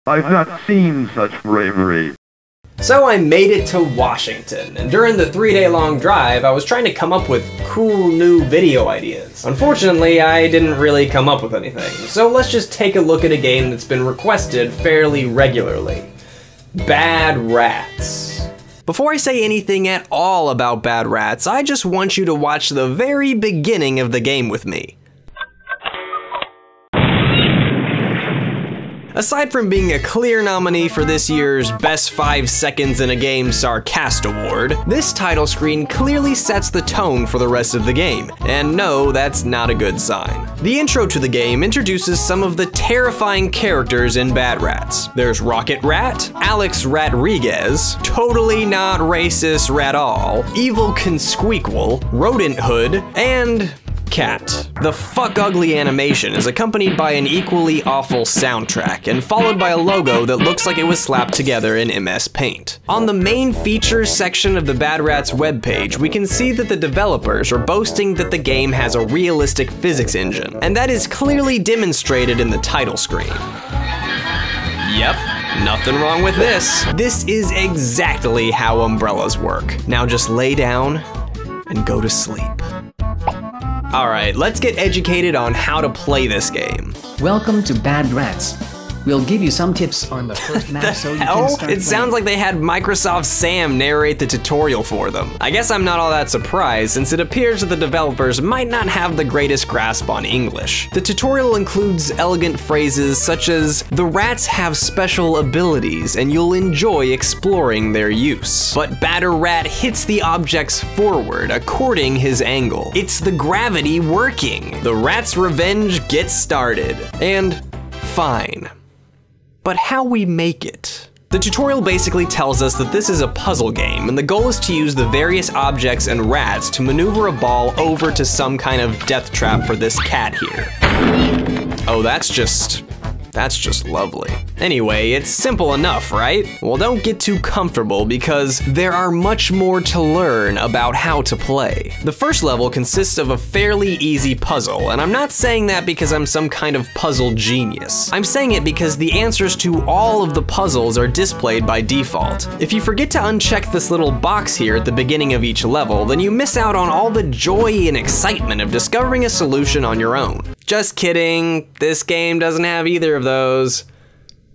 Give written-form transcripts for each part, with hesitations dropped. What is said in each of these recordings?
I've not seen such bravery. So I made it to Washington, and during the 3-day-long drive, I was trying to come up with cool new video ideas. Unfortunately, I didn't really come up with anything, so let's just take a look at a game that's been requested fairly regularly. Bad Rats. Before I say anything at all about Bad Rats, I just want you to watch the very beginning of the game with me. Aside from being a clear nominee for this year's Best 5 Seconds in a Game Sarcast Award, this title screen clearly sets the tone for the rest of the game, and no, that's not a good sign. The intro to the game introduces some of the terrifying characters in Bad Rats. There's Rocket Rat, Alex Rodriguez, totally not racist rat all, Evil Consqueakle, Rodent Hood, and Cat. The fuck ugly animation is accompanied by an equally awful soundtrack and followed by a logo that looks like it was slapped together in MS Paint. On the main features section of the Bad Rats webpage, we can see that the developers are boasting that the game has a realistic physics engine, and that is clearly demonstrated in the title screen. Yep. Nothing wrong with this. This is exactly how umbrellas work. Now just lay down and go to sleep. Alright, let's get educated on how to play this game. Welcome to Bad Rats. We'll give you some tips on the first map so you can start It sounds like they had Microsoft Sam narrate the tutorial for them. I guess I'm not all that surprised since it appears that the developers might not have the greatest grasp on English. The tutorial includes elegant phrases such as, "The rats have special abilities and you'll enjoy exploring their use." But Batter Rat hits the objects forward according his angle. It's the gravity working. The rat's revenge gets started. And fine. But how we make it? The tutorial basically tells us that this is a puzzle game, and the goal is to use the various objects and rats to maneuver a ball over to some kind of death trap for this cat here. Oh, that's just lovely. Anyway, it's simple enough, right? Well, don't get too comfortable because there are much more to learn about how to play. The first level consists of a fairly easy puzzle, and I'm not saying that because I'm some kind of puzzle genius. I'm saying it because the answers to all of the puzzles are displayed by default. If you forget to uncheck this little box here at the beginning of each level, then you miss out on all the joy and excitement of discovering a solution on your own. Just kidding, this game doesn't have either of those.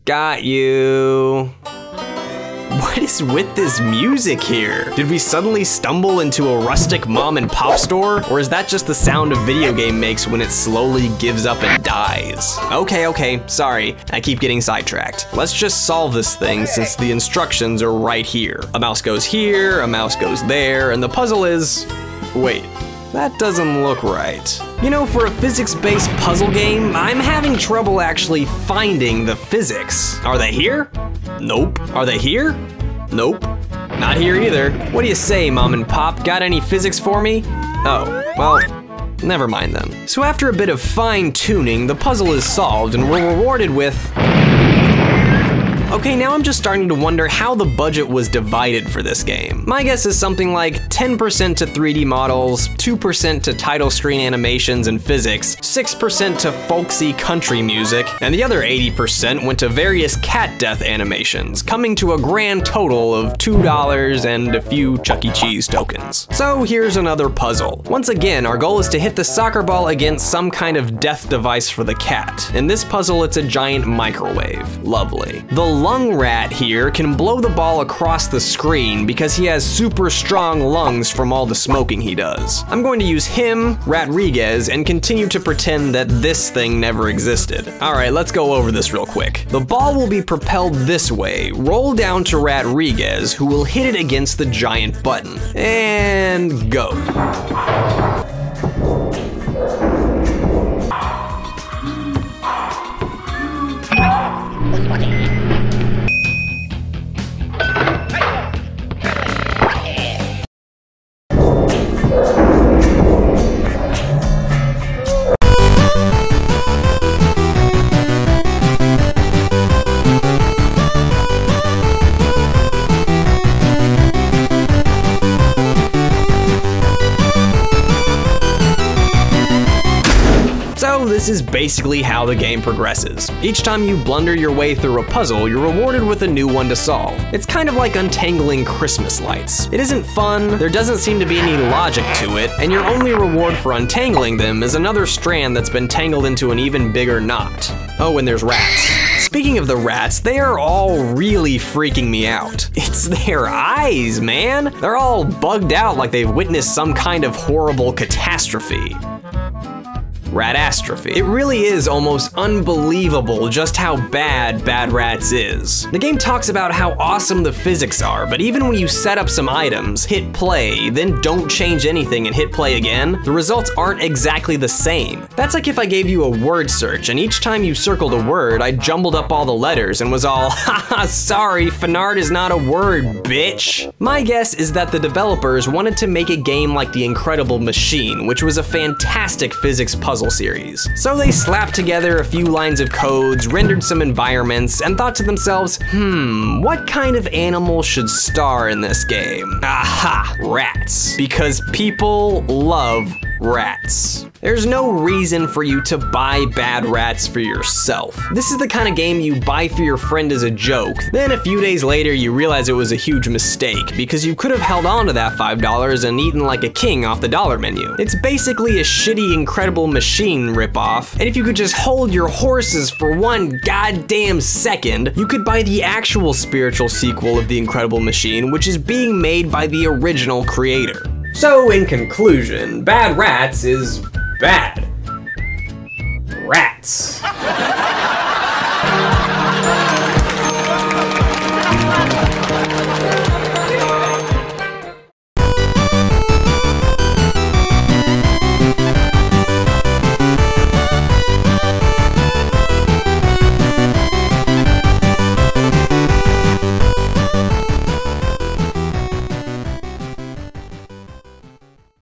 Got you. What is with this music here? Did we suddenly stumble into a rustic mom and pop store? Or is that just the sound a video game makes when it slowly gives up and dies? Okay, sorry, I keep getting sidetracked. Let's just solve this thing since the instructions are right here. A mouse goes here, a mouse goes there, and the puzzle is... wait. That doesn't look right. You know, for a physics-based puzzle game, I'm having trouble actually finding the physics. Are they here? Nope. Are they here? Nope. Not here either. What do you say, Mom and Pop? Got any physics for me? Oh, well, never mind then. So after a bit of fine-tuning, the puzzle is solved and we're rewarded with... Okay, now I'm just starting to wonder how the budget was divided for this game. My guess is something like 10% to 3D models, 2% to title screen animations and physics, 6% to folksy country music, and the other 80% went to various cat death animations, coming to a grand total of $2 and a few Chuck E. Cheese tokens. So here's another puzzle. Once again, our goal is to hit the soccer ball against some kind of death device for the cat. In this puzzle, it's a giant microwave. Lovely. The lung rat here can blow the ball across the screen because he has super strong lungs from all the smoking he does. I'm going to use him, Rodriguez, and continue to pretend that this thing never existed. Alright, let's go over this real quick. The ball will be propelled this way, roll down to Rodriguez, who will hit it against the giant button. And go. So this is basically how the game progresses. Each time you blunder your way through a puzzle, you're rewarded with a new one to solve. It's kind of like untangling Christmas lights. It isn't fun, there doesn't seem to be any logic to it, and your only reward for untangling them is another strand that's been tangled into an even bigger knot. Oh, and there's rats. Speaking of the rats, they are all really freaking me out. It's their eyes, man. They're all bugged out like they've witnessed some kind of horrible catastrophe. Ratastrophe. It really is almost unbelievable just how bad Bad Rats is. The game talks about how awesome the physics are, but even when you set up some items, hit play, then don't change anything and hit play again, the results aren't exactly the same. That's like if I gave you a word search and each time you circled a word, I jumbled up all the letters and was all, haha, sorry, Fanart is not a word, bitch. My guess is that the developers wanted to make a game like The Incredible Machine, which was a fantastic physics puzzle series. So they slapped together a few lines of codes, rendered some environments, and thought to themselves, what kind of animal should star in this game? Aha, rats. Because people love rats. There's no reason for you to buy Bad Rats for yourself. This is the kind of game you buy for your friend as a joke, then a few days later you realize it was a huge mistake because you could have held on to that $5 and eaten like a king off the dollar menu. It's basically a shitty Incredible Machine ripoff, and if you could just hold your horses for one goddamn second, you could buy the actual spiritual sequel of The Incredible Machine, which is being made by the original creator. So in conclusion, Bad Rats is bad. Rats.